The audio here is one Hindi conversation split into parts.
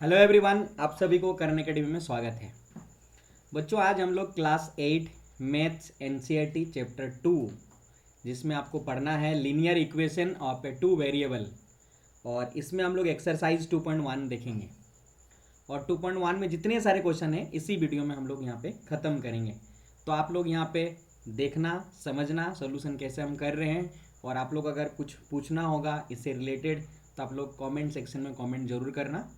हेलो एवरीवन, आप सभी को करण अकेडमी में स्वागत है। बच्चों, आज हम लोग क्लास 8 मैथ्स एनसीईआरटी चैप्टर 2 जिसमें आपको पढ़ना है linear equation of A two variable, और इसमें हम लोग एक्सरसाइज 2.1 देखेंगे। और 2.1 में जितने सारे क्वेश्चन हैं इसी वीडियो में हम लोग यहाँ पे ख़त्म करेंगे। तो आप लोग यहाँ पे देखना, समझना सोल्यूशन कैसे हम कर रहे हैं, और आप लोग अगर कुछ पूछना होगा इससे रिलेटेड तो आप लोग कमेंट सेक्शन में कमेंट जरूर करना।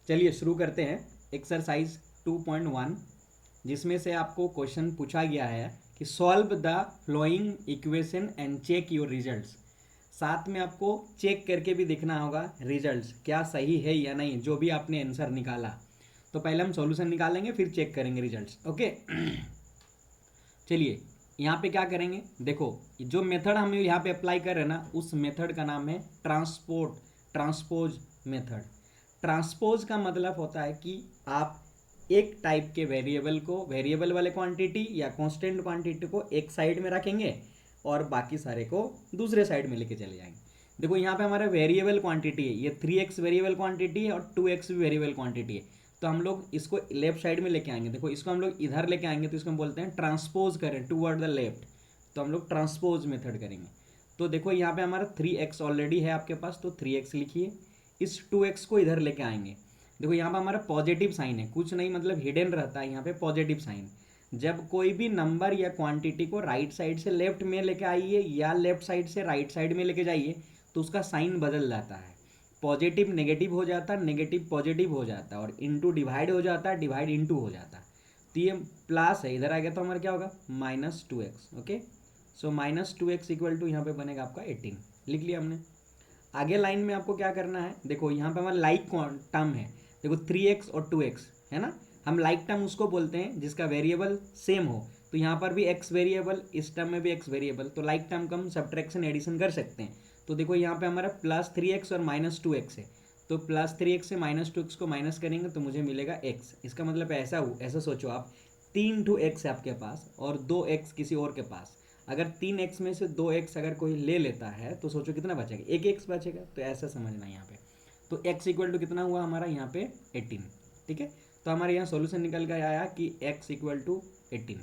चलिए शुरू करते हैं एक्सरसाइज 2.1, जिसमें से आपको क्वेश्चन पूछा गया है कि solve the following equation and check your results. साथ में आपको चेक करके भी देखना होगा रिजल्ट्स क्या सही है या नहीं, जो भी आपने आंसर निकाला। तो पहले हम सॉल्यूशन निकालेंगे, फिर चेक करेंगे रिजल्ट्स। ओके चलिए यहाँ पे क्या करेंगे, देखो जो मेथड हम यहाँ पे अप्लाई कर रहे हैं ना, उस मेथड का नाम है ट्रांसपोज मेथड। ट्रांसपोज का मतलब होता है कि आप एक टाइप के वेरिएबल को, वेरिएबल वाले क्वांटिटी या कांस्टेंट क्वांटिटी को एक साइड में रखेंगे और बाकी सारे को दूसरे साइड में लेके चले जाएंगे। देखो यहाँ पे हमारा वेरिएबल क्वांटिटी है, ये 3x वेरिएबल क्वांटिटी है और 2x भी वेरिएबल क्वांटिटी है। तो हम लोग इसको लेफ्ट साइड में लेके आएंगे। देखो इसको हम लोग इधर लेके आएंगे तो इसको हम बोलते हैं ट्रांसपोज करें टूवर्ड द लेफ्ट, तो हम लोग ट्रांसपोज मेथड करेंगे। तो देखो यहाँ पे हमारा 3x ऑलरेडी है आपके पास, तो 3x लिखिए। इस 2x को इधर लेके आएंगे। देखो यहाँ पे हमारा पॉजिटिव साइन है, कुछ नहीं मतलब हिडन रहता है यहाँ पे पॉजिटिव साइन। जब कोई भी नंबर या क्वांटिटी को राइट साइड से लेफ्ट में लेके आइए या लेफ्ट साइड से राइट साइड में लेके जाइए तो उसका साइन बदल जाता है। पॉजिटिव नेगेटिव हो जाता है, नेगेटिव पॉजिटिव हो जाता है, और इंटू डिवाइड हो जाता है, डिवाइड इंटू हो जाता है। तो ये प्लस है, इधर आ गया तो हमारा क्या होगा -2x। Okay, so -2x equal to यहाँ पे बनेगा आपका 18। लिख लिया हमने। आगे लाइन में आपको क्या करना है, देखो यहाँ पे हमारा लाइक टर्म है। देखो 3x और 2x है ना, हम लाइक टर्म उसको बोलते हैं जिसका वेरिएबल सेम हो। तो यहाँ पर भी x वेरिएबल, इस टर्म में भी x वेरिएबल, तो लाइक टर्म का हम सब्ट्रैक्शन एडिशन कर सकते हैं। तो देखो यहाँ पे हमारा +3x और -2x है, तो +3x से -2x को माइनस करेंगे तो मुझे मिलेगा x। इसका मतलब ऐसा सोचो आप, 3x है आपके पास और 2x किसी और के पास। अगर 3x में से 2x अगर कोई ले लेता है तो सोचो कितना बचेगा, एक x बचेगा। तो ऐसा समझना यहाँ पे। तो x इक्वल टू कितना हुआ हमारा यहाँ पे 18। ठीक है, तो हमारे यहाँ सॉल्यूशन निकल कर आया कि x इक्वल टू 18।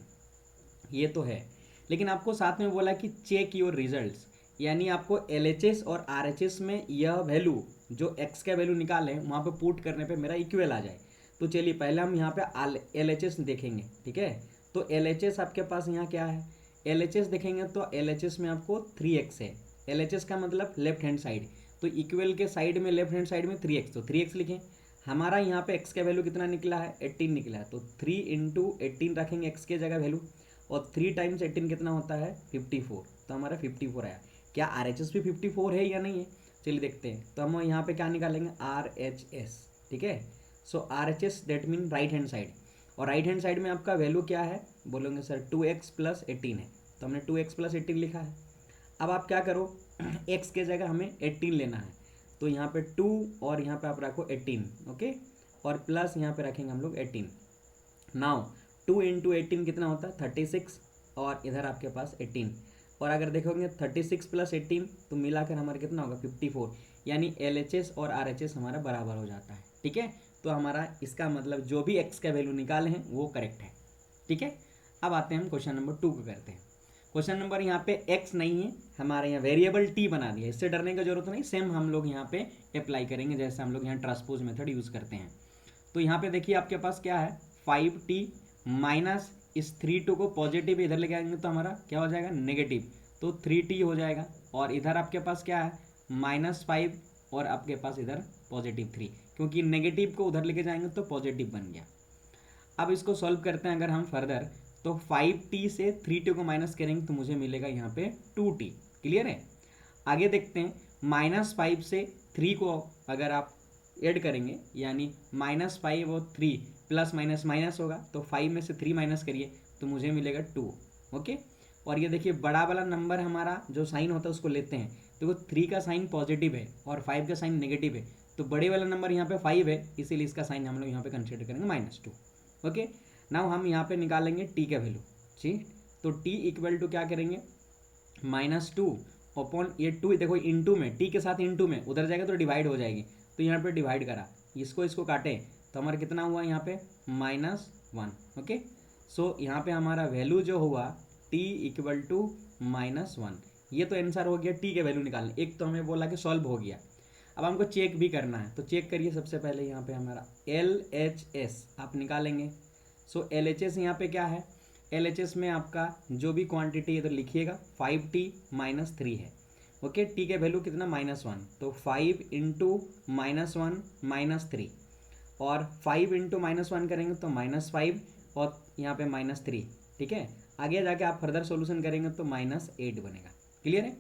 ये तो है, लेकिन आपको साथ में बोला कि चेक योर रिजल्ट्स, यानी आपको LHS और RHS में यह वैल्यू जो x का वैल्यू निकाले वहाँ पे पुट करने पे मेरा इक्वल आ जाए। तो चलिए पहले हम यहाँ पे LHS देखेंगे। ठीक है, तो LHS आपके पास यहाँ क्या है, LHS देखेंगे तो LHS में आपको 3x है। LHS का मतलब लेफ्ट हैंड साइड, तो इक्वल के साइड में लेफ्ट हैंड साइड में 3x, तो 3x लिखें। हमारा यहाँ पे x का वैल्यू कितना निकला है, 18 निकला है, तो 3 इंटू 18 रखेंगे x के जगह वैल्यू, और 3 टाइम्स 18 कितना होता है 54, तो हमारा 54 आया। क्या RHS भी 54 है या नहीं है, चलिए देखते हैं। तो हम यहाँ पे क्या निकालेंगे, RHS। ठीक है, सो RHS that mean right hand side, और राइट हैंड साइड में आपका वैल्यू क्या है, बोलोगे सर 2x प्लस 18 है, तो हमने 2x प्लस 18 लिखा है। अब आप क्या करो, x के जगह हमें 18 लेना है, तो यहाँ पे 2 और यहाँ पे आप रखो 18। ओके, और प्लस यहाँ पे रखेंगे हम लोग 18। नाउ 2 इंटू 18 कितना होता है 36, और इधर आपके पास 18, और अगर देखोगे 36 प्लस 18 तो मिलाकर हमारा कितना होगा 54, यानी LHS और RHS हमारा बराबर हो जाता है। ठीक है, तो हमारा इसका मतलब जो भी x का वैल्यू निकाले हैं वो करेक्ट है। ठीक है, अब आते हैं हम क्वेश्चन नंबर 2 को करते हैं। क्वेश्चन नंबर यहाँ पे x नहीं है, हमारे यहाँ वेरिएबल t बना दिया, इससे डरने की जरूरत नहीं। सेम हम लोग यहाँ पे अप्लाई करेंगे जैसे हम लोग यहाँ ट्रांसपोज मेथड यूज़ करते हैं। तो यहाँ पे देखिए आपके पास क्या है, 5t माइनस इस 3 को पॉजिटिव इधर लेके आएंगे तो हमारा क्या हो जाएगा नेगेटिव, तो 3t हो जाएगा। और इधर आपके पास क्या है -5, और आपके पास इधर +3, क्योंकि नेगेटिव को उधर लेके जाएंगे तो पॉजिटिव बन गया। अब इसको सॉल्व करते हैं अगर हम फर्दर, तो 5t से 3t को माइनस करेंगे तो मुझे मिलेगा यहाँ पे 2t। क्लियर है, आगे देखते हैं। -5 से 3 को अगर आप ऐड करेंगे, यानी -5 और 3 प्लस माइनस माइनस होगा, तो 5 में से 3 माइनस करिए तो मुझे मिलेगा 2। ओके, और ये देखिए बड़ा वाला नंबर हमारा जो साइन होता है उसको लेते हैं। देखो 3 का साइन पॉजिटिव है और 5 का साइन नेगेटिव है, तो बड़े वाला नंबर यहाँ पे 5 है, इसीलिए इसका साइन हम लोग यहाँ पे कंसिडर करेंगे -2। ओके, नाउ हम यहाँ पे निकालेंगे t का वैल्यू। ठीक, तो t इक्वल टू क्या करेंगे, -2 अपॉन ये 2, देखो इंटू में, t के साथ इंटू में उधर जाएगा तो डिवाइड हो जाएगी, तो यहाँ पे डिवाइड करा इसको इसको काटें तो हमारा कितना हुआ यहाँ पे -1। ओके, सो यहाँ पे हमारा वैल्यू जो हुआ t इक्वल टू -1। ये तो आंसर हो गया t के वैल्यू निकालने। एक तो हमें बोला कि सॉल्व हो गया, अब हमको चेक भी करना है, तो चेक करिए। सबसे पहले यहाँ पे हमारा LHS आप निकालेंगे। सो LHS यहाँ पे क्या है, LHS में आपका जो भी क्वांटिटी है तो लिखिएगा 5t - 3 है। ओके, t के वैल्यू कितना -1, तो 5 इंटू -1 -3, और 5 इंटू -1 करेंगे तो -5 और यहाँ पे -3। ठीक है, आगे जाके आप फर्दर सॉल्यूशन करेंगे तो -8 बनेगा। क्लियर है।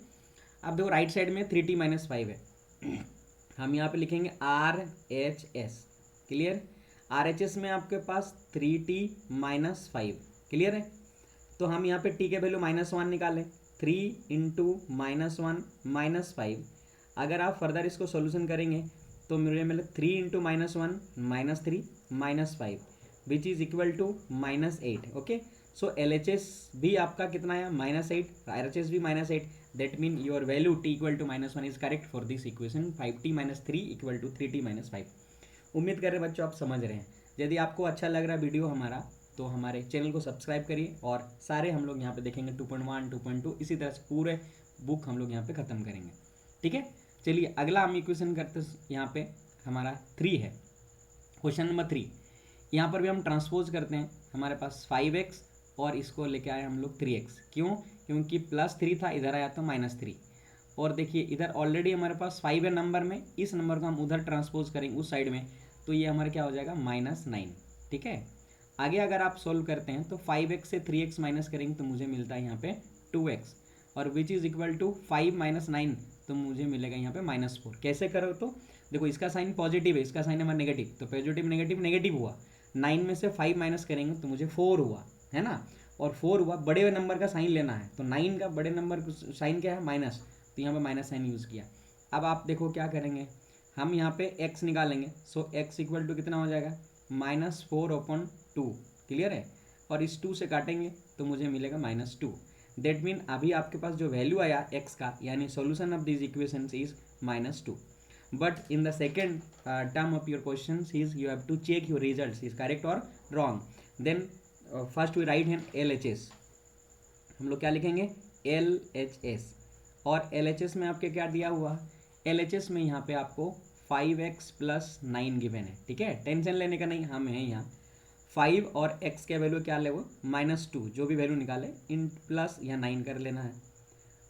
अब देखो राइट साइड में 3t - 5 है, हम यहाँ पे लिखेंगे RHS। क्लियर, RHS में आपके पास 3t - 5। क्लियर है, तो हम यहाँ पे t के वैल्यू -1 निकालें, 3 इंटू -1 -5। अगर आप फर्दर इसको सॉल्यूशन करेंगे तो मुझे मिले 3 into -1 -3 -5 which is equal to -8। Okay, so LHS भी आपका कितना है -8, RHS भी -8। That mean your value t equal to -1 is correct for this equation 5t - 3 equal to 3t - 5। उम्मीद कर रहे बच्चों आप समझ रहे हैं। यदि आपको अच्छा लग रहा है वीडियो हमारा तो हमारे चैनल को सब्सक्राइब करिए, और सारे हम लोग यहाँ पे देखेंगे 2.1 2.2 इसी तरह से पूरे बुक हम लोग यहाँ पे ख़त्म करेंगे। ठीक है, चलिए अगला हम इक्वेशन करते यहाँ पे हमारा 3 है, क्वेश्चन नंबर 3। यहाँ पर भी हम ट्रांसपोज करते हैं। हमारे पास 5x और इसको लेके आए हम लोग 3x। क्यों, क्योंकि +3 था, इधर आया तो -3। और देखिए इधर ऑलरेडी हमारे पास 5 है नंबर में, इस नंबर को हम उधर ट्रांसपोज करेंगे उस साइड में, तो ये हमारा क्या हो जाएगा -9। ठीक है, आगे अगर आप सोल्व करते हैं तो 5x से 3x माइनस करेंगे तो मुझे मिलता है यहाँ पे 2x, और विच इज़ इक्वल टू 5 - 9 तो मुझे मिलेगा यहाँ पे -4। कैसे करो, तो देखो इसका साइन पॉजिटिव है, इसका साइन हमारा नेगेटिव, तो पॉजिटिव नेगेटिव नेगेटिव हुआ। 9 में से 5 माइनस करेंगे तो मुझे 4 हुआ, है ना, और 4 हुआ। बड़े नंबर का साइन लेना है, तो 9 का बड़े नंबर का साइन क्या है माइनस, तो यहाँ पे माइनस साइन यूज़ किया। अब आप देखो क्या करेंगे, हम यहाँ पे x निकालेंगे। सो x इक्वल टू कितना हो जाएगा -4/2। क्लियर है, और इस 2 से काटेंगे तो मुझे मिलेगा -2। दैट मीन अभी आपके पास जो वैल्यू आया x का, यानी solution of this equation is -2। But in the second term of your question is you have to check your result is correct और wrong. Then first we write hand LHS, हम लोग क्या लिखेंगे LHS, और LHS में आपके क्या दिया हुआ, LHS में यहाँ पे आपको 5x + 9 गिवन है। ठीक है, टेंशन लेने का नहीं, हम हैं यहाँ 5 और x के वैल्यू क्या ले वो -2, जो भी वैल्यू निकाले इन प्लस या 9 कर लेना है।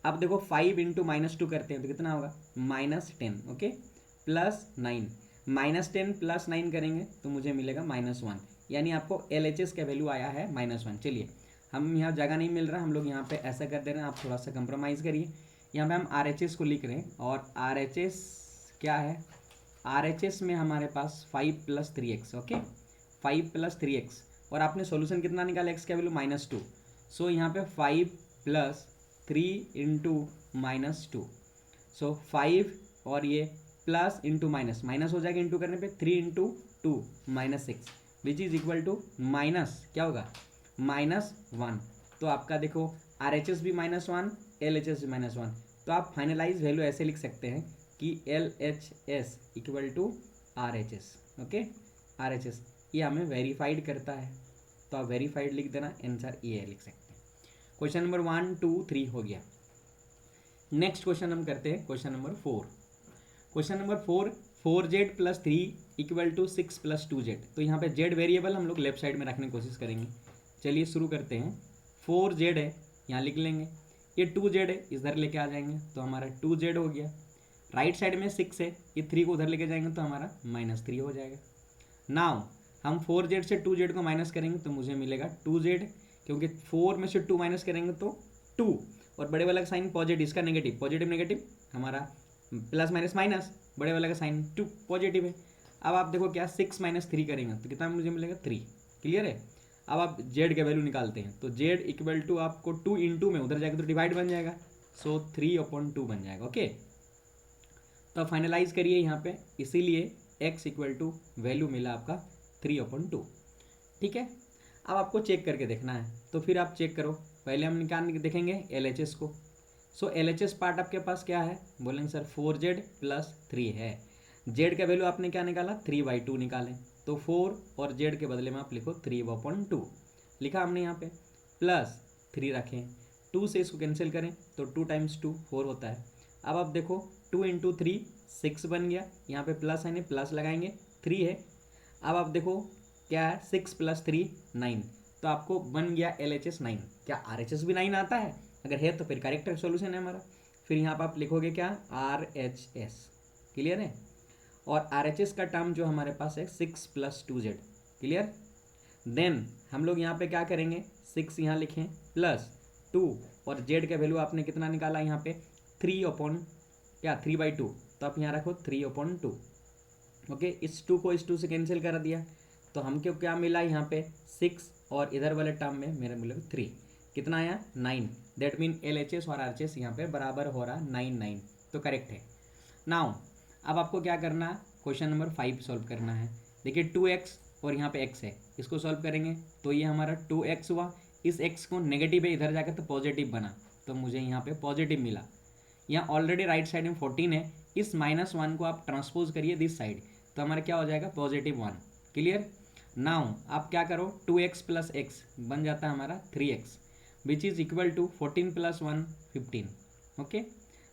अब देखो 5 इंटू -2 करते हैं तो कितना होगा -10। ओके, +9 -10 + 9 करेंगे तो मुझे मिलेगा -1, यानी आपको LHS का वैल्यू आया है -1। चलिए हम यहाँ जगह नहीं मिल रहा, हम लोग यहाँ पे ऐसा कर दे रहे हैं, आप थोड़ा सा कंप्रोमाइज़ करिए। यहाँ पे हम RHS को लिख रहे हैं, और RHS क्या है, RHS में हमारे पास 5 + 3x। ओके, 5 + 3x, और आपने सॉल्यूशन कितना निकाला x का वैल्यू -2। सो यहाँ पे 5 + 3 इंटू -2, सो 5 और ये प्लस इंटू माइनस, माइनस हो जाएगा इंटू करने पे 3 into 2 -6 which is equal to minus क्या होगा -1। तो आपका देखो RHS भी -1, LHS भी -1, तो आप फाइनलाइज वैल्यू ऐसे लिख सकते हैं कि LHS equal to RHS। Okay, RHS ये हमें वेरीफाइड करता है, तो आप वेरीफाइड लिख देना, आंसर ये लिख सकते हैं। क्वेश्चन नंबर 1 2 3 हो गया। नेक्स्ट क्वेश्चन हम करते हैं question number 4। Question number 4, 4z + 3 equal to 6 + 2z। तो यहाँ पे z वेरिएबल हम लोग लेफ्ट साइड में रखने की कोशिश करेंगे। चलिए शुरू करते हैं। 4z है, यहाँ लिख लेंगे, ये 2z है, इधर लेके आ जाएंगे तो हमारा 2z हो गया। राइट साइड में 6 है, ये 3 को उधर लेके जाएंगे तो हमारा -3 हो जाएगा। नाउ हम 4z से 2z को माइनस करेंगे तो मुझे मिलेगा 2z, क्योंकि 4 में से 2 माइनस करेंगे तो 2, और बड़े वाला का साइन पॉजिटिव, इसका नेगेटिव, पॉजिटिव नेगेटिव हमारा प्लस माइनस माइनस, बड़े वाला का साइन 2 पॉजिटिव है। अब आप देखो क्या 6 - 3 करेंगे तो कितना मुझे मिलेगा 3। क्लियर है। अब आप z का वैल्यू निकालते हैं तो z इक्वल टू आपको 2 इंटू में उधर जाएगा तो डिवाइड बन जाएगा, सो 3/2 बन जाएगा। ओके, तो फाइनलाइज करिए यहाँ पे, इसीलिए x इक्वल टू वैल्यू मिला आपका 3/2। ठीक है, अब आपको चेक करके देखना है, तो फिर आप चेक करो। पहले हम निकाल के देखेंगे LHS को। सो LHS पार्ट आपके पास क्या है, बोलेंगे सर 4z + 3 है। जेड का वैल्यू आपने क्या निकाला 3/2 निकाले, तो 4 और जेड के बदले में आप लिखो 3/2 लिखा हमने यहाँ पे, प्लस 3 रखें, 2 से इसको कैंसिल करें तो 2 × 2 4 होता है। अब आप देखो 2 × 3 6 बन गया, यहाँ पे प्लस है नहीं प्लस लगाएंगे 3 है। अब आप देखो क्या है 6 + 3 9, तो आपको बन गया LHS 9। क्या RHS भी 9 आता है? अगर है तो फिर करेक्ट सॉल्यूशन है हमारा। फिर यहाँ पर आप लिखोगे क्या RHS, क्लियर है। और RHS का टर्म जो हमारे पास है 6 + 2z, क्लियर। देन हम लोग यहाँ पे क्या करेंगे 6 यहाँ लिखें प्लस 2 और z का वैल्यू आपने कितना निकाला यहाँ पे 3/2, तो आप यहाँ रखो 3/2। ओके, इस 2 को इस 2 से कैंसिल कर दिया, तो हमको क्या मिला यहाँ पे 6 और इधर वाले टर्म में मेरे मिला 3, कितना आया 9। दैट मीन LHS और RHS यहाँ पे बराबर हो रहा 9 9, तो करेक्ट है। नाउ अब आपको क्या करना है, क्वेश्चन नंबर 5 सॉल्व करना है। देखिए 2x और यहाँ पे x है, इसको सॉल्व करेंगे तो ये हमारा 2x हुआ, इस x को नेगेटिव है इधर जाकर तो पॉजिटिव बना, तो मुझे यहाँ पे पॉजिटिव मिला। यहाँ ऑलरेडी राइट साइड में 14 है, इस -1 को आप ट्रांसपोज करिए दिस साइड, तो हमारा क्या हो जाएगा +1, क्लियर। नाउ आप क्या करो 2x + x बन जाता है हमारा 3x, which is equal to 14 + 1 15। Okay,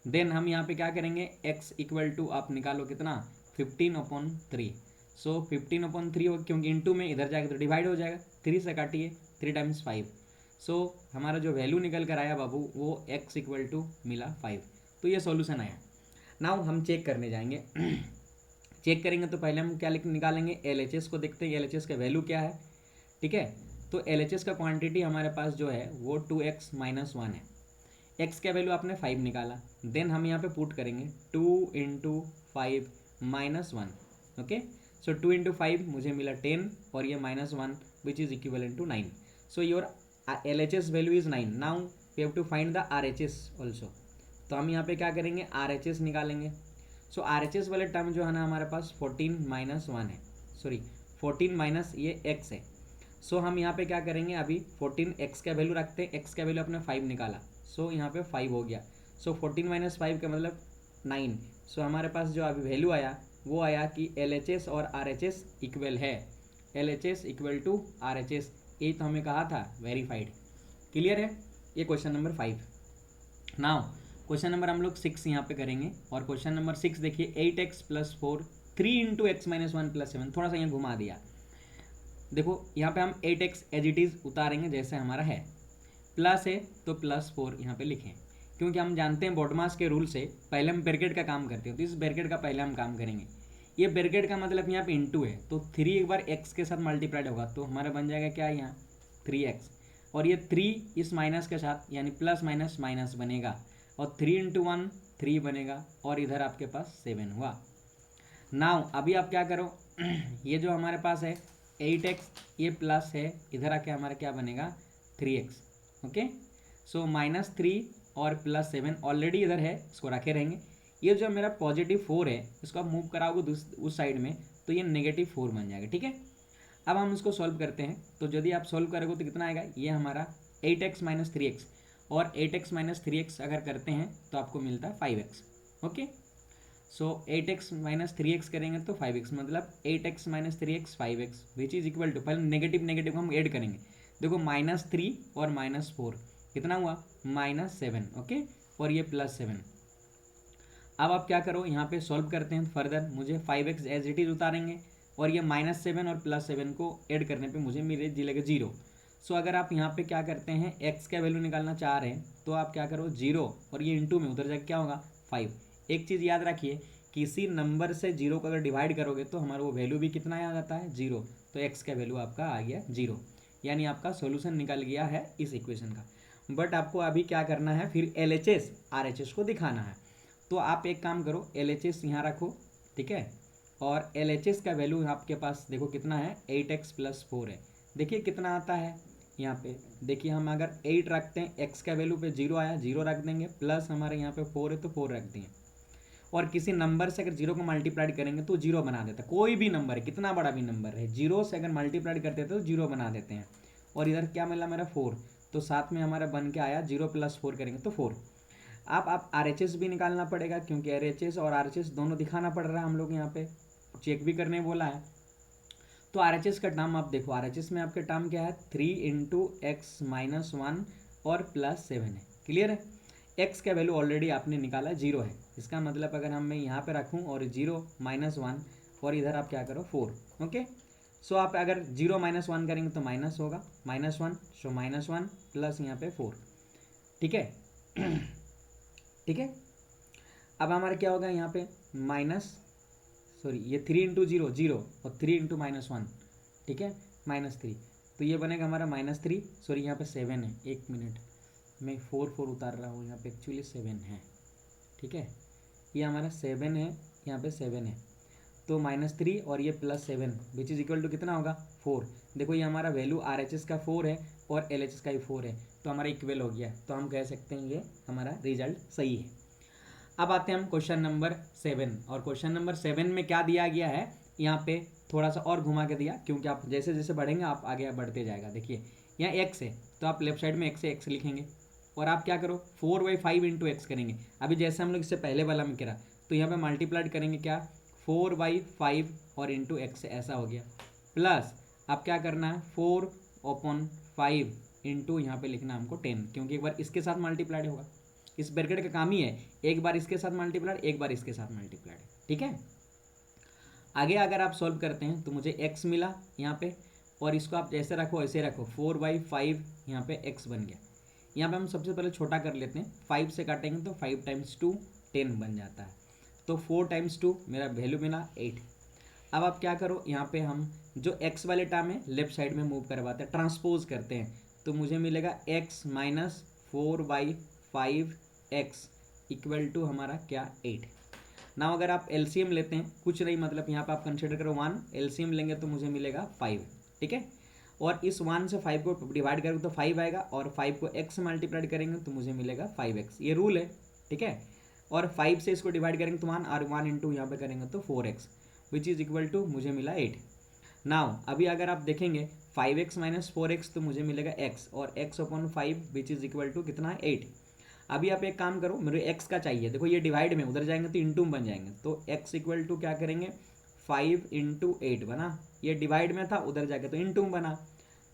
then हम यहाँ पे क्या करेंगे x इक्वल टू आप निकालो कितना 15/3, सो 15/3 हो, क्योंकि इंटू में इधर जाएगा तो डिवाइड हो जाएगा, 3 से काटिए 3 × 5, सो हमारा जो वैल्यू निकल कर आया बाबू वो x इक्वल टू मिला 5, तो ये सॉल्यूशन आया। नाउ हम चेक करने जाएंगे चेक करेंगे तो पहले हम क्या निकालेंगे LHS को देखते हैं, LHS का वैल्यू क्या है, ठीक है। तो LHS का क्वांटिटी हमारे पास जो है वो 2x - 1 है, x का वैल्यू आपने 5 निकाला, देन हम यहाँ पे पुट करेंगे 2 × 5 - 1। ओके, सो 2 × 5 मुझे मिला 10 और ये -1 which is equivalent to 9, so your LHS value is 9। Now we have to find the RHS also, तो हम यहाँ पे क्या करेंगे RHS निकालेंगे। सो RHS वाले टर्म जो है ना हमारे पास 14 - 1 है, सॉरी 14 - ये x है, सो हम यहाँ पे क्या करेंगे अभी 14 x का वैल्यू रखते हैं, x का वैल्यू अपने 5 निकाला, सो यहाँ पे 5 हो गया, सो 14 - 5 का मतलब 9, सो हमारे पास जो अभी वैल्यू आया वो आया कि LHS और RHS इक्वल है, LHS इक्वल टू RHS, ये तो हमें कहा था वेरीफाइड, क्लियर है। ये question number 5। Now question number हम लोग 6 यहाँ पे करेंगे, और क्वेश्चन नंबर 6 देखिए 8x + 4 3 × x - 1 + 7, थोड़ा सा यहाँ घुमा दिया, देखो यहाँ पे हम 8x एज इट इज़ उतारेंगे जैसे हमारा है, प्लस है तो +4 यहाँ पे लिखें, क्योंकि हम जानते हैं बॉडमास के रूल से पहले हम ब्रैकेट का काम करते हैं, तो इस ब्रैकेट का पहले हम काम करेंगे। ये ब्रैकेट का मतलब यहाँ पे इंटू है, तो 3 एक बार x के साथ मल्टीप्लाइड होगा तो हमारा बन जाएगा क्या यहाँ 3x, और ये 3 इस माइनस के साथ यानी प्लस माइनस माइनस बनेगा, और 3 × 1 3 बनेगा, और इधर आपके पास 7 हुआ। नाउ अभी आप क्या करो ये जो हमारे पास है 8x ये प्लस है, इधर आके हमारा क्या बनेगा 3x। ओके, सो -3 और +7 ऑलरेडी इधर है, इसको रखे रहेंगे। ये जो मेरा +4 है इसको आप मूव कराओगे उस साइड में, तो ये -4 बन जाएगा, ठीक है। अब हम इसको सॉल्व करते हैं, तो यदि आप सॉल्व करोगे तो कितना आएगा, ये हमारा 8x - 3x, और 8x - 3x अगर करते हैं तो आपको मिलता है 5x। ओके, सो 8x - 3x करेंगे तो 5x, मतलब 8x - 3x 5x which is equal to, पहले नेगेटिव नेगेटिव हम ऐड करेंगे, देखो -3 और -4 कितना हुआ -7, ओके, और ये +7। अब आप क्या करो यहाँ पे सॉल्व करते हैं फर्दर, मुझे 5x एज इट इज़ उतारेंगे, और ये -7 और +7 को ऐड करने पे मुझे मेरे जिलेगा 0। सो अगर आप यहाँ पे क्या करते हैं x का वैल्यू निकालना चाह रहे हैं, तो आप क्या करो 0 और ये इंटू में उधर जाके क्या होगा 5। एक चीज़ याद रखिए, किसी नंबर से 0 को अगर डिवाइड करोगे तो हमारा वो वैल्यू भी कितना आ जाता है 0, तो x का वैल्यू आपका आ गया 0, यानी आपका सोल्यूशन निकल गया है इस इक्वेशन का। बट आपको अभी क्या करना है, फिर LHS RHS को दिखाना है, तो आप एक काम करो LHS यहाँ रखो, ठीक है, और LHS का वैल्यू आपके पास देखो कितना है 8x + 4 है, देखिए कितना आता है यहाँ पे, देखिए हम अगर 8 रखते हैं x का वैल्यू पे 0 आया 0 रख देंगे, प्लस हमारे यहाँ पे 4 है तो 4 रख देंगे, और किसी नंबर से अगर 0 को मल्टीप्लाइड करेंगे तो 0 बना देता है, कोई भी नंबर है कितना बड़ा भी नंबर है 0 से अगर मल्टीप्लाइड करते हैं तो 0 बना देते हैं, और इधर क्या मिला मेरा 4, तो साथ में हमारा बन के आया 0 + 4 करेंगे तो 4। आप RHS भी निकालना पड़ेगा, क्योंकि RHS और RHS दोनों दिखाना पड़ रहा है, हम लोग यहाँ पे चेक भी करने बोला है। तो RHS का टर्म आप देखो, RHS में आपके टर्म क्या है, 3 इंटू एक्स माइनस 1 और प्लस 7 है। क्लियर है। x का वैल्यू ऑलरेडी आपने निकाला 0 है, इसका मतलब अगर हम मैं यहाँ पे रखूँ और 0 माइनस 1 और इधर आप क्या करो 4। ओके, सो आप अगर 0 माइनस 1 करेंगे तो माइनस होगा, -1, सो -1 प्लस यहाँ पे 4। ठीक है ठीक है। अब हमारा क्या होगा यहाँ पे ये 3 इंटू 0 0 और 3 इंटू -1, ठीक है, -3, तो ये बनेगा हमारा -3, सॉरी यहाँ पे 7 है, 1 मिनट मैं 4 उतार रहा हूँ, यहाँ पे एक्चुअली 7 है। ठीक है, ये हमारा 7 है, यहाँ पे 7 है, तो -3 और ये +7 विच इज इक्वल टू कितना होगा 4। देखो ये हमारा वैल्यू RHS का 4 है और LHS का भी 4 है, तो हमारा इक्वल हो गया, तो हम कह सकते हैं ये हमारा रिजल्ट सही है। अब आते हैं हम क्वेश्चन नंबर 7, और क्वेश्चन नंबर 7 में क्या दिया गया है, यहाँ पे थोड़ा सा और घुमा के दिया, क्योंकि आप जैसे जैसे बढ़ेंगे आप आगे बढ़ते जाएगा। देखिए यहाँ x है, तो आप लेफ्ट साइड में x से x लिखेंगे, और आप क्या करो 4/5 इंटू एक्स करेंगे। अभी जैसे हम लोग इससे पहले वाला में करा, तो यहाँ पे मल्टीप्लाइड करेंगे क्या 4/5 और इंटू एक्स, ऐसा हो गया, प्लस अब क्या करना है 4/5 इंटू यहाँ पे लिखना हमको 10, क्योंकि एक बार इसके साथ मल्टीप्लाइड होगा, इस ब्रैकेट का काम ही है, एक बार इसके साथ मल्टीप्लाइड, एक बार इसके साथ मल्टीप्लाइड। ठीक है, आगे अगर आप सॉल्व करते हैं तो मुझे x मिला यहाँ पे, और इसको आप जैसे रखो ऐसे रखो, 4/5 यहाँ पे x बन गया। यहाँ पे हम सबसे पहले छोटा कर लेते हैं, 5 से काटेंगे तो 5 × 2 10 बन जाता है, तो 4 × 2 मेरा वैल्यू मिला 8। अब आप क्या करो, यहाँ पे हम जो x वाले टर्म है लेफ्ट साइड में मूव करवाते हैं, ट्रांसपोज करते हैं, तो मुझे मिलेगा x minus 4/5x equal to हमारा क्या 8। ना अगर आप LCM लेते हैं, कुछ नहीं मतलब यहाँ पे आप कंसिडर करो 1, LCM लेंगे तो मुझे मिलेगा 5। ठीक है, और इस 1 से 5 को डिवाइड करेंगे तो 5 आएगा, और 5 को x से मल्टीप्लाइड करेंगे तो मुझे मिलेगा 5x, ये रूल है। ठीक है, और 5 से इसको डिवाइड करेंगे तो 1, और 1 इंटू यहाँ पे करेंगे तो 4x which is equal to मुझे मिला 8। नाउ अभी अगर आप देखेंगे 5x माइनस 4x तो मुझे मिलेगा x, और x/5 which is equal to कितना है 8। अभी आप एक काम करो, मेरे x का चाहिए, देखो ये डिवाइड में उधर जाएंगे तो इंटू में बन जाएंगे, तो x इक्वल टू क्या करेंगे 5 × 8 बना, ये डिवाइड में था उधर जाके तो इंटू में बना,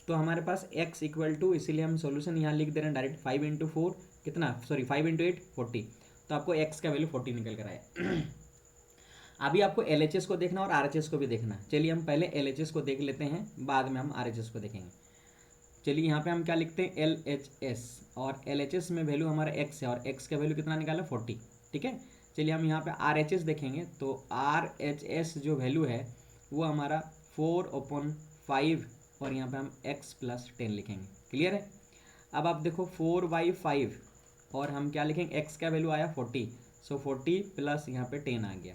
तो हमारे पास x इक्वल टू, इसीलिए हम सॉल्यूशन यहाँ लिख दे रहे हैं डायरेक्ट, 5 × 4 कितना, सॉरी 5 × 8 40, तो आपको x का वैल्यू 40 निकल कर आया। अभी आपको LHS को देखना और RHS को भी देखना। चलिए हम पहले LHS को देख लेते हैं, बाद में हम RHS को देखेंगे। चलिए यहाँ पे हम क्या लिखते हैं LHS, और LHS में वैल्यू हमारा x है, और x का वैल्यू कितना निकाला 40। ठीक है, चलिए हम यहाँ पे RHS देखेंगे, तो RHS जो वैल्यू है वो हमारा 4/5, और यहाँ पे हम x + 10 लिखेंगे। क्लियर है। अब आप देखो 4/5 और हम क्या लिखेंगे, x का वैल्यू आया 40, सो 40 प्लस यहाँ पे 10 आ गया।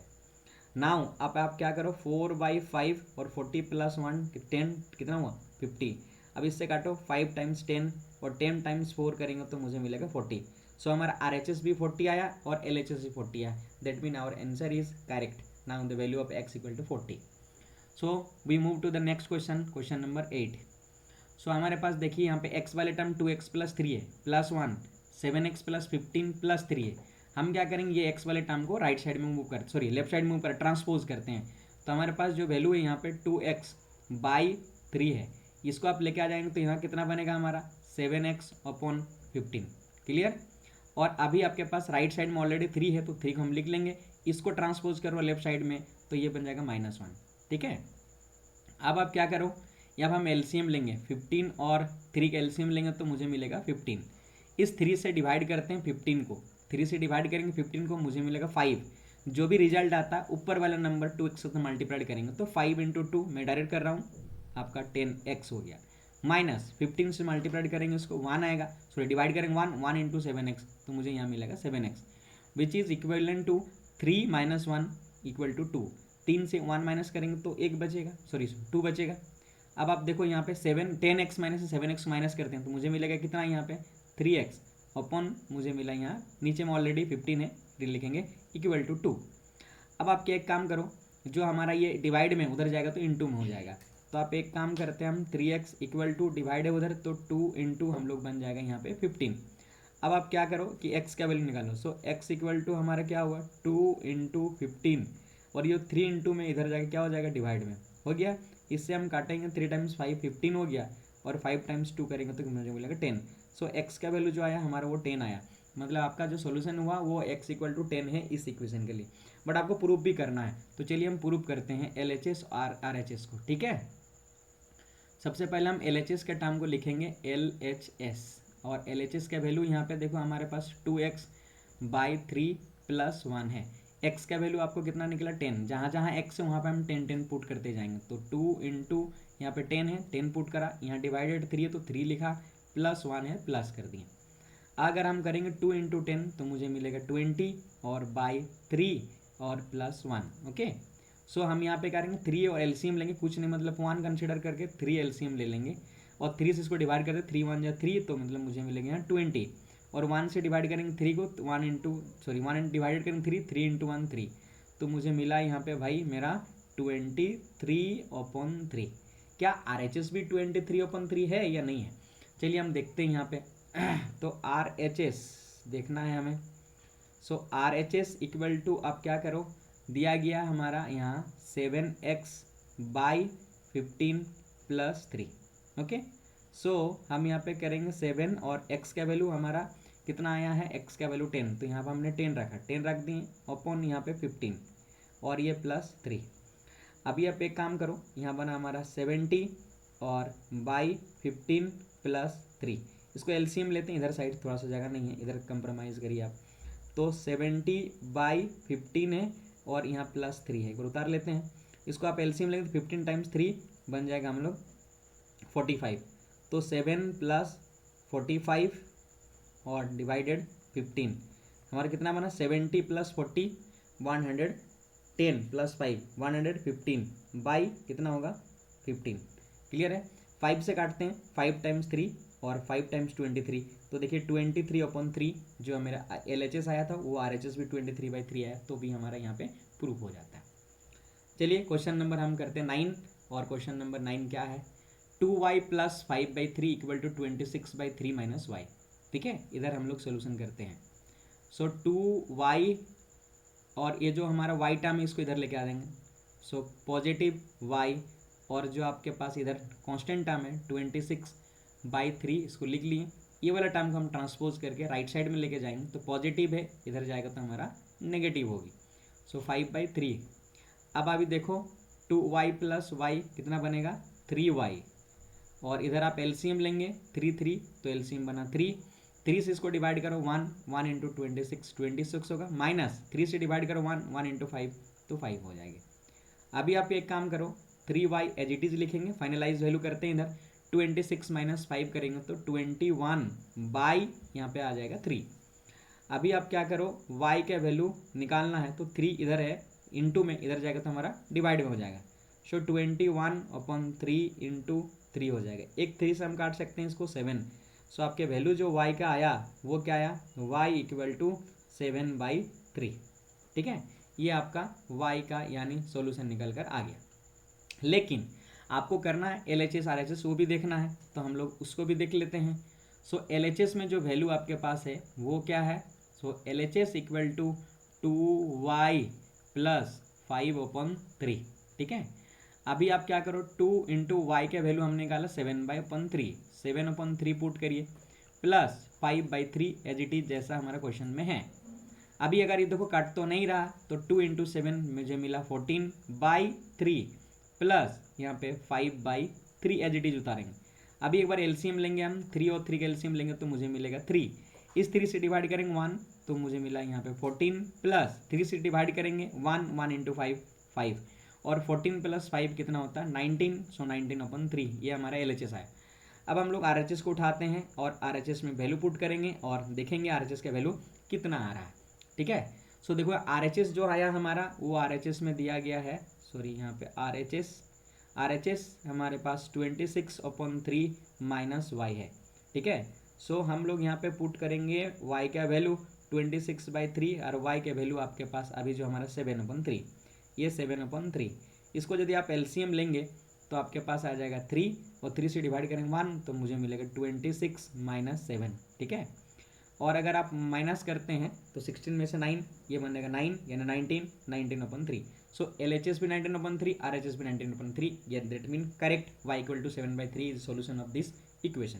नाउ अब आप क्या करो 4/5 और 40 + 1 10 कितना हुआ 50। अब इससे काटो 5 × 10 और 10 × 4 करेंगे तो मुझे मिलेगा 40। सो हमारा RHS भी 40 आया और LHS भी 40 आया, that mean our answer is correct. Now the value of x equal to 40। So we move to the next question, question number 8। So हमारे पास देखिए यहाँ पे x वाले टर्म 2x + 3 है, +1 7x + 15 + 3 है। हम क्या करेंगे, ये x वाले टर्म को राइट साइड में मूव कर, सॉरी लेफ्ट साइड मूव कर, ट्रांसपोज करते हैं, तो हमारे पास जो वैल्यू है यहाँ पे 2x/3 है, इसको आप लेके आ जाएंगे तो यहाँ कितना बनेगा हमारा 7x/15। क्लियर। और अभी आपके पास राइट साइड में ऑलरेडी 3 है, तो 3 को हम लिख लेंगे, इसको ट्रांसपोज करो लेफ्ट साइड में तो ये बन जाएगा -1। ठीक है, अब आप क्या करो, यहाँ हम LCM लेंगे, 15 और 3 का LCM लेंगे तो मुझे मिलेगा 15। इस 3 से डिवाइड करते हैं 15 को, 3 से डिवाइड करेंगे 15 को, मुझे मिलेगा 5। जो भी रिजल्ट आता है ऊपर वाला नंबर 2x से मल्टीप्लाइड करेंगे, तो 5 × 2 मैं डायरेक्ट कर रहा हूँ, आपका 10x हो गया, माइनस 15 से मल्टीप्लाइड करेंगे उसको 1 आएगा, सॉरी डिवाइड करेंगे 1 × 7x, तो मुझे यहाँ मिलेगा 7x which is equivalent to 3 - 1 = 2। 3 से 1 माइनस करेंगे तो 1 बचेगा, सॉरी 2 बचेगा। अब आप देखो यहाँ पे 10x माइनस से 7x माइनस करते हैं तो मुझे मिलेगा कितना, यहाँ पे 3x अपॉन मुझे मिला यहाँ नीचे में ऑलरेडी 15 है, फिर लिखेंगे इक्वल टू 2। अब आप क्या एक काम करो, जो हमारा ये डिवाइड में उधर जाएगा तो इंटू में हो जाएगा, तो आप एक काम करते हैं हम 3x इक्वल टू डिवाइड है उधर तो 2 × हम लोग बन जाएगा यहाँ पे 15। अब आप क्या करो कि x का वैल्यू निकालो। सो x इक्वल टू हमारा क्या हुआ 2 इंटू 15 और ये 3 इंटू में इधर जाके क्या हो जाएगा डिवाइड में हो गया। इससे हम काटेंगे 3 टाइम्स 5 15 हो गया और 5 टाइम्स 2 करेंगे तो मुझे मिलेगा 10। सो x का वैल्यू जो आया हमारा वो 10 आया। मतलब आपका जो सोल्यूशन हुआ वो x इक्वल टू 10 है इस इक्वेशन के लिए। बट आपको प्रूफ भी करना है तो चलिए हम प्रूफ करते हैं LHS और RHS को। ठीक है, सबसे पहले हम LHS के टर्म को लिखेंगे LHS और LHS का वैल्यू यहाँ पे देखो हमारे पास 2x/3 + 1 है। x का वैल्यू आपको कितना निकला 10, जहाँ जहाँ x है वहाँ पे हम 10 10 पुट करते जाएंगे। तो 2 इंटू यहाँ पे 10 है 10 पुट करा, यहाँ डिवाइडेड 3 है तो 3 लिखा, प्लस 1 है प्लस कर दिए। अगर हम करेंगे 2 इंटू 10 तो मुझे मिलेगा 20 और बाई 3 और प्लस 1। ओके, सो हम यहाँ पे करेंगे 3 और एलसीएम लेंगे, कुछ नहीं मतलब 1 कंसिडर करके 3 एलसीएम ले लेंगे और 3 से इसको डिवाइड करते 3 1 या 3 तो मतलब मुझे मिलेगा यहाँ 20 और 1 से डिवाइड करेंगे 3 को 1 डिवाइडेड करेंगे 3 इंटू 1 3 तो मुझे मिला यहाँ पे भाई मेरा 23/3। क्या RHS भी 23/3 है या नहीं है? चलिए हम देखते हैं यहाँ पे तो RHS देखना है हमें। सो RHS इक्वल टू आप क्या करो, दिया गया हमारा यहाँ 7x/15 + 3। ओके, सो हम यहाँ पे करेंगे 7 और x का वैल्यू हमारा कितना आया है, x का वैल्यू 10 तो यहाँ पर हमने 10 रखा, 10 रख दिए अपॉन यहाँ पे 15 और ये प्लस 3। अभी आप एक काम करो, यहाँ बना हमारा 70 और बाई 15 + 3। इसको एलसीएम लेते हैं, इधर साइड थोड़ा सा जगह नहीं है, इधर कंप्रोमाइज़ करिए आप। तो 70/15 है और यहाँ प्लस 3 है, एक बार उतार लेते हैं। इसको आप एलसीएम लेंगे तो 15 टाइम्स 3 बन जाएगा हम लोग 45। तो 7 + 45 और डिवाइडेड 15 हमारा कितना बना 70 + 40 110 + 5 115 बाई कितना होगा 15। क्लियर है? 5 से काटते हैं, 5 टाइम्स 3 और 5 टाइम्स 23 तो देखिए 23/3 जो मेरा LHS आया था वो RHS भी 23/3 आया, तो भी हमारा यहाँ पे प्रूफ हो जाता है। चलिए क्वेश्चन नंबर हम करते हैं 9 और क्वेश्चन नंबर 9 क्या है, 2y + 5/3 = 26/3 - y। ठीक है, इधर हम लोग सोल्यूशन करते हैं। सो 2y और ये जो हमारा y टर्म है इसको इधर लेके आ देंगे। सो पॉजिटिव y और जो आपके पास इधर कांस्टेंट टर्म है 26/3 इसको लिख लिए। ये वाला टर्म को हम ट्रांसपोज करके राइट साइड में लेके जाएंगे तो पॉजिटिव है, इधर जाएगा तो हमारा नेगेटिव होगी। सो 5/3। अब अभी देखो 2y + y कितना बनेगा 3y और इधर आप एलसीएम लेंगे 3 3 तो एलसीएम बना 3 से इसको डिवाइड करो 1 इंटू 26 होगा, माइनस 3 से डिवाइड करो 1 इंटू 5 तो 5 हो जाएगी। अभी आप एक काम करो 3y एज इट इज लिखेंगे, फाइनलाइज वैल्यू करते हैं इधर 26 - 5 करेंगे तो 21 बाई यहाँ पे आ जाएगा 3। अभी आप क्या करो y का वैल्यू निकालना है तो 3 इधर है इंटू में इधर जाएगा तो हमारा डिवाइड में हो जाएगा। सो 21/3 इंटू 3 हो जाएगा, एक 3 से हम काट सकते हैं इसको 7। सो आपके वैल्यू जो y का आया वो क्या आया, y = 7/3। ठीक है, ये आपका y का यानी सॉल्यूशन निकल कर आ गया। लेकिन आपको करना है LHS RHS वो भी देखना है तो हम लोग उसको भी देख लेते हैं। सो LHS में जो वैल्यू आपके पास है वो क्या है, सो LHS = 2y + 5/3। ठीक है, अभी आप क्या करो 2 इंटू वाई का वैल्यू हमने निकाला 7/3, 7/3 पुट करिए प्लस 5/3 एज इट इज जैसा हमारा क्वेश्चन में है। अभी अगर ये देखो कट तो नहीं रहा तो 2 इंटू 7 मुझे मिला 14/3 प्लस यहाँ पे 5/3 एज इट इज उतारेंगे। अभी एक बार एलसीएम लेंगे हम 3 और 3 का एलसीएम लेंगे तो मुझे मिलेगा 3, इस 3 से डिवाइड करेंगे 1 तो मुझे मिला यहाँ पे 14 प्लस 3 से डिवाइड करेंगे 1 इंटू 5 और 14 + 5 कितना होता है 19। सो 19/3 ये हमारा LHS है। अब हम लोग RHS को उठाते हैं और RHS में वैल्यू पुट करेंगे और देखेंगे RHS का वैल्यू कितना आ रहा है। ठीक है, सो देखो RHS जो आया हमारा वो RHS में दिया गया है, सॉरी यहाँ पे RHS हमारे पास 26/3 - y है। ठीक है, सो हम लोग यहाँ पे पुट करेंगे y का वैल्यू 26/3 और y का वैल्यू आपके पास अभी जो हमारा 7/3, ये 7/3। इसको यदि आप एलसीएम लेंगे तो आपके पास आ जाएगा 3 और 3 से डिवाइड करेंगे 1 तो मुझे मिलेगा 26 - 7। ठीक है, और अगर आप माइनस करते हैं तो 16 में से 9 ये बनेगा 9 यानी 19/3। सो LHS भी 19/3, RHS भी 19/3, ये that mean correct y = 7/3 is solution of this equation.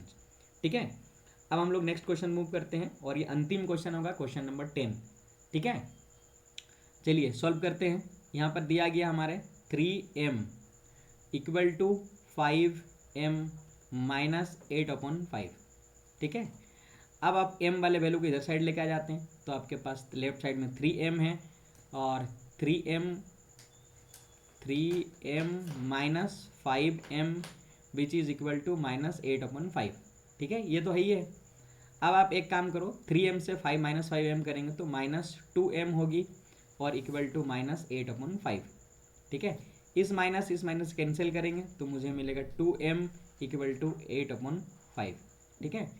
ठीक है, अब हम लोग नेक्स्ट क्वेश्चन मूव करते हैं और ये अंतिम क्वेश्चन होगा, क्वेश्चन नंबर 10। ठीक है, चलिए सॉल्व करते हैं। यहाँ पर दिया गया हमारे 3m = 5m - 8/5। ठीक है, अब आप m वाले वैल्यू को इधर साइड लेके आ जाते हैं तो आपके पास लेफ्ट साइड में 3m है और 3m - 5m which is equal to -8/5। ठीक है, ये तो है ही है। अब आप एक काम करो, 3m से 5 करेंगे तो -2m होगी और इक्वल टू -8/5। ठीक है, इस माइनस कैंसिल करेंगे तो मुझे मिलेगा 2m = 8/5। ठीक है,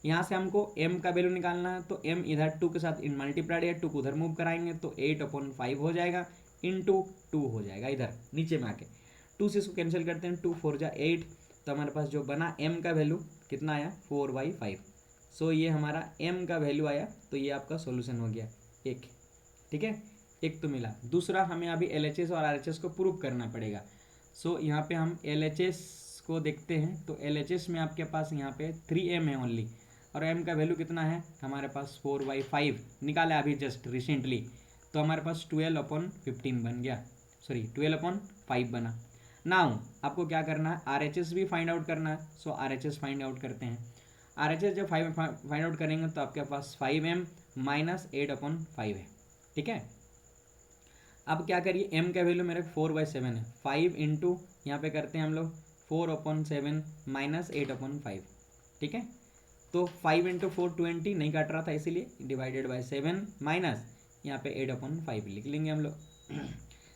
यहाँ से हमको m का वैल्यू निकालना है तो m इधर 2 के साथ इन मल्टीप्लाइड है, 2 को उधर मूव कराएंगे तो 8/5 हो जाएगा, इंटू 2 हो जाएगा इधर नीचे में आके। 2 से इसको कैंसिल करते हैं, 2 4 जा 8, तो हमारे पास जो बना m का वैल्यू कितना आया 4/5। सो ये हमारा m का वैल्यू आया, तो ये आपका सोल्यूशन हो गया एक। ठीक है, एक तो मिला। दूसरा हमें अभी LHS और RHS को प्रूव करना पड़ेगा। सो यहाँ पे हम LHS को देखते हैं तो LHS में आपके पास यहाँ पे 3m है ओनली और m का वैल्यू कितना है हमारे पास 4/5 निकाला अभी जस्ट रिसेंटली, तो हमारे पास 12/15 बन गया, सॉरी 12/5 बना। नाउ आपको क्या करना है, RHS भी फाइंड आउट करना है। सो RHS फाइंड आउट करते हैं। RHS जब फाइंड आउट करेंगे तो आपके पास 5m - 8/5 है। ठीक है, अब क्या करिए, m का वैल्यू मेरे 4/7 है, 5 इंटू यहाँ पे करते हैं हम लोग 4/7 - 8/5। ठीक है, तो 5 × 4 20 नहीं काट रहा था इसीलिए डिवाइडेड बाय 7 माइनस यहाँ पे 8/5 लिख लेंगे हम लोग।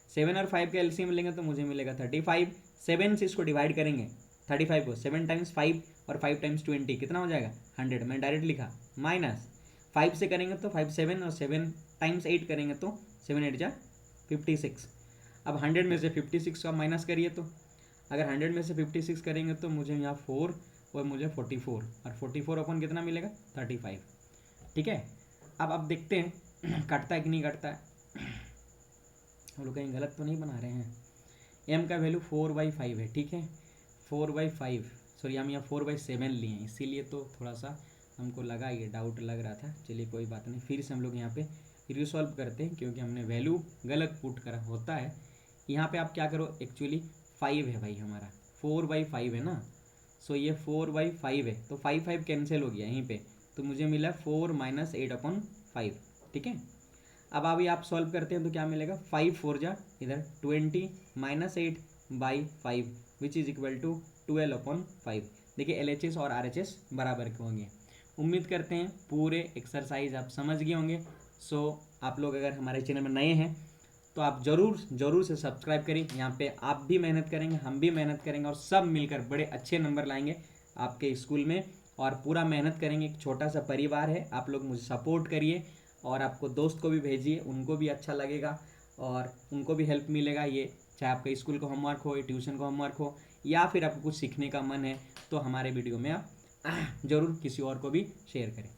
7 और 5 का एलसीएम लेंगे तो मुझे मिलेगा 35। 7 से इसको डिवाइड करेंगे 35 को, 7 × 5 और 5 × 20 कितना हो जाएगा 100, मैंने डायरेक्ट लिखा। माइनस 5 से करेंगे तो 5 7 और 7 × 8 करेंगे तो 7 8 जा 56। अब 100 में से 56 का माइनस करिए, तो अगर 100 में से 56 करेंगे तो मुझे यहाँ 4 और मुझे 44 और 44 अपन कितना मिलेगा 35। ठीक है, अब आप देखते हैं कटता है कि नहीं कटता है, हम लोग कहीं गलत तो नहीं बना रहे हैं। m का वैल्यू 4/5 है। ठीक है, 4/5, सॉरी हम यहाँ 4/7 लिए हैं इसीलिए तो थोड़ा सा हमको लगा, ये डाउट लग रहा था। चलिए कोई बात नहीं, फिर से हम लोग यहाँ पे रिसॉल्व करते हैं क्योंकि हमने वैल्यू गलत पुट करा होता है। यहाँ पे आप क्या करो, एक्चुअली 5 है भाई हमारा, 4/5 है ना, सो ये 4/5 है तो 5 कैंसिल हो गया यहीं पे, तो मुझे मिला 4 - 8/5। ठीक है, अब अभी आप सॉल्व करते हैं तो क्या मिलेगा, 5 4 जा इधर 20 - 8/5 विच इज इक्वल टू 12/5। देखिए LHS और RHS बराबर के होंगे। उम्मीद करते हैं पूरे एक्सरसाइज आप समझ गए होंगे। सो आप लोग अगर हमारे चैनल में नए हैं तो आप ज़रूर से सब्सक्राइब करिए। यहाँ पे आप भी मेहनत करेंगे, हम भी मेहनत करेंगे और सब मिलकर बड़े अच्छे नंबर लाएंगे आपके स्कूल में और पूरा मेहनत करेंगे। एक छोटा सा परिवार है, आप लोग मुझे सपोर्ट करिए और आपको दोस्त को भी भेजिए, उनको भी अच्छा लगेगा और उनको भी हेल्प मिलेगा। ये चाहे आपका स्कूल का होमवर्क हो, ट्यूशन का होमवर्क हो या फिर आपको कुछ सीखने का मन है तो हमारे वीडियो में आप ज़रूर किसी और को भी शेयर करें।